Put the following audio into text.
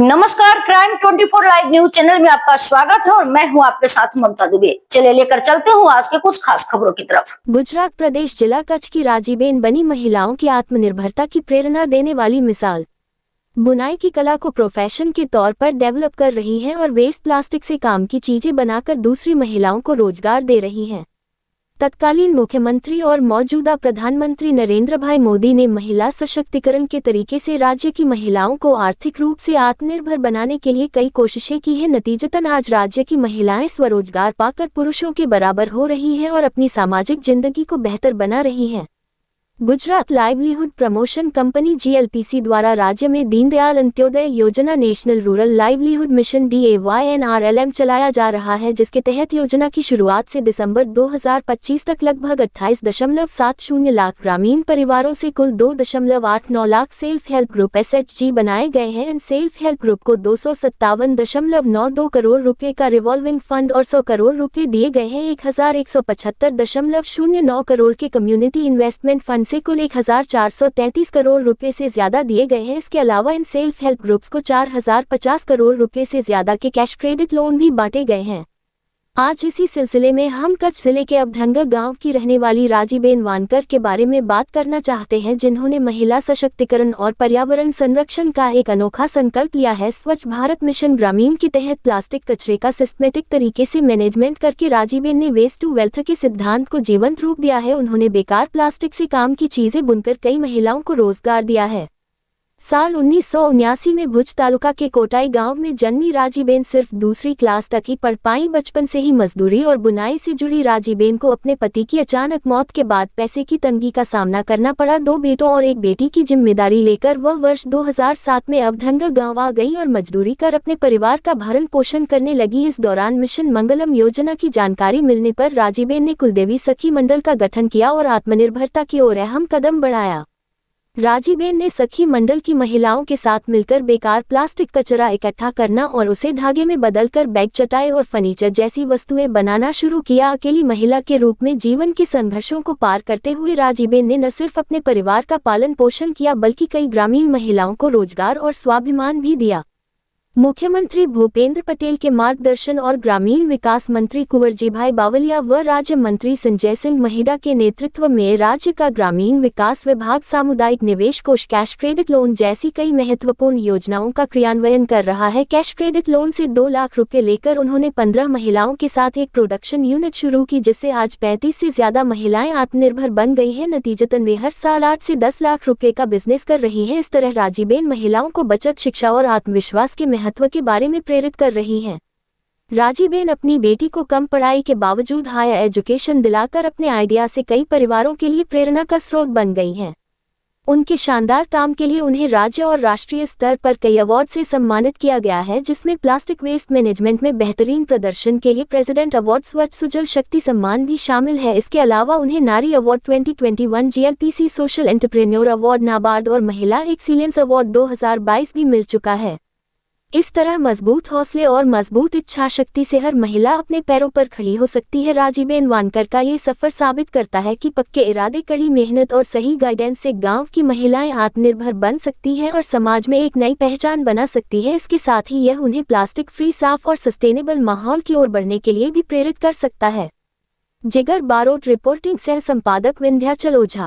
नमस्कार, crime 24 live news channel में आपका स्वागत है और मैं हूं आपके साथ ममता दुबे। चलिए लेकर चलते हूं आज के कुछ खास खबरों की तरफ। गुजरात प्रदेश जिला कच्छ की राजीबेन बनी महिलाओं की आत्मनिर्भरता की प्रेरणा देने वाली मिसाल। बुनाई की कला को प्रोफेशन के तौर पर डेवलप कर रही है और वेस्ट प्लास्टिक से काम की चीजें बनाकर दूसरी महिलाओं को रोजगार दे रही हैं। तत्कालीन मुख्यमंत्री और मौजूदा प्रधानमंत्री नरेंद्र भाई मोदी ने महिला सशक्तिकरण के तरीके से राज्य की महिलाओं को आर्थिक रूप से आत्मनिर्भर बनाने के लिए कई कोशिशें की हैं। नतीजतन आज राज्य की महिलाएं स्वरोजगार पाकर पुरुषों के बराबर हो रही हैं और अपनी सामाजिक जिंदगी को बेहतर बना रही हैं। Gujarat livelihood promotion company GLPC द्वारा राज्य में दीनदयाल अंत्योदय योजना national rural livelihood mission DAYNRLM चलाया जा रहा है, जिसके तहत योजना की शुरुआत से दिसंबर 2025 तक लगभग 28.70 लाख ग्रामीण परिवारों से कुल 2.89 lakh self help group SHG बनाए गए हैं। इन सेल्फ हेल्प ग्रुप को 257.92 करोड़ रुपए का रिवॉल्विंग फंड और 100 करोड़ रुपए दिए गए हैं। 1175.09 करोड़ के कम्युनिटी इन्वेस्टमेंट फंड से कुल 1433 करोड़ रुपए से ज्यादा दिए गए हैं। इसके अलावा इन सेल्फ हेल्प ग्रुप्स को 4050 करोड़ रुपए से ज्यादा के कैश क्रेडिट लोन भी बांटे गए हैं। आज इसी सिलसिले में हम कच्छ जिले के अवधंगा गांव की रहने वाली राजीबेन वानकर के बारे में बात करना चाहते हैं, जिन्होंने महिला सशक्तिकरण और पर्यावरण संरक्षण का एक अनोखा संकल्प लिया है। स्वच्छ भारत मिशन ग्रामीण के तहत प्लास्टिक कचरे का सिस्टमेटिक तरीके से मैनेजमेंट करके राजीबेन ने वेस्ट टू वेल्थ के सिद्धांत को जीवंत रूप दिया है। उन्होंने बेकार प्लास्टिक से काम की चीजें बुनकर कई महिलाओं को रोजगार दिया है। साल 1979 में भुज तालुका के कोटाई गांव में जन्मी राजीबेन सिर्फ दूसरी क्लास तक ही पढ़ पाई। बचपन से ही मजदूरी और बुनाई से जुड़ी राजीबेन को अपने पति की अचानक मौत के बाद पैसे की तंगी का सामना करना पड़ा। 2 बेटों और 1 बेटी की जिम्मेदारी लेकर वह वर्ष 2007 में अवधंगा गांव आ गई और मजदूरी कर अपने परिवार का भरण पोषण करने लगी। इस दौरान मिशन मंगलम योजना की जानकारी मिलने पर राजीबेन ने कुलदेवी सखी मंडल का गठन किया और आत्मनिर्भरता की ओर अहम कदम बढ़ाया। राजीबेन ने सखी मंडल की महिलाओं के साथ मिलकर बेकार प्लास्टिक कचरा इकट्ठा करना और उसे धागे में बदलकर बैग, चटाई और फर्नीचर जैसी वस्तुएं बनाना शुरू किया। अकेली महिला के रूप में जीवन के संघर्षों को पार करते हुए राजीबेन ने न सिर्फ अपने परिवार का पालन पोषण किया बल्कि कई ग्रामीण महिलाओं को रोजगार और स्वाभिमान भी दिया। मुख्यमंत्री भूपेंद्र पटेल के मार्गदर्शन और ग्रामीण विकास मंत्री कुंवरजीभाई बावलिया व राज्य मंत्री संजय सिंह महिड़ा के नेतृत्व में राज्य का ग्रामीण विकास विभाग सामुदायिक निवेश कोष, कैश क्रेडिट लोन जैसी कई महत्वपूर्ण योजनाओं का क्रियान्वयन कर रहा है। कैश क्रेडिट लोन से 2 लाख रुपए लेकर उन्होंने 15 महिलाओं के साथ एक प्रोडक्शन यूनिट शुरू की, जिससे आज 35 से ज्यादा महिलाएं आत्मनिर्भर बन गई हैं। नतीजतन वे हर साल 8 से 10 लाख रुपए का बिजनेस कर रही हैं। इस तरह राजीबेन महिलाओं को बचत, शिक्षा और आत्मविश्वास के महत्व के बारे में प्रेरित कर रही हैं। राजीबेन अपनी बेटी को कम पढ़ाई के बावजूद हायर एजुकेशन दिलाकर अपने आइडिया से कई परिवारों के लिए प्रेरणा का स्रोत बन गई हैं। उनके शानदार काम के लिए उन्हें राज्य और राष्ट्रीय स्तर पर कई अवार्ड से सम्मानित किया गया है, जिसमें प्लास्टिक वेस्ट मैनेजमेंट में बेहतरीन प्रदर्शन के लिए प्रेसिडेंट अवार्ड, स्वच्छ सुजल शक्ति सम्मान भी शामिल है। इसके अलावा उन्हें नारी award 2021, GLPC social entrepreneur award, NABARD और महिला एक्सीलेंस अवार्ड 2022 भी मिल चुका है। इस तरह मजबूत हौसले और मजबूत इच्छा शक्ति से हर महिला अपने पैरों पर खड़ी हो सकती है। राजीबेन वानकर का ये सफर साबित करता है कि पक्के इरादे, कड़ी मेहनत और सही गाइडेंस से गांव की महिलाएं आत्मनिर्भर बन सकती हैं और समाज में एक नई पहचान बना सकती है। इसके साथ ही यह उन्हें प्लास्टिक फ्री, साफ और सस्टेनेबल माहौल की ओर बढ़ने के लिए भी प्रेरित कर सकता है। जिगर बारोट रिपोर्टिंग, सह संपादक विंध्याचल ओझा।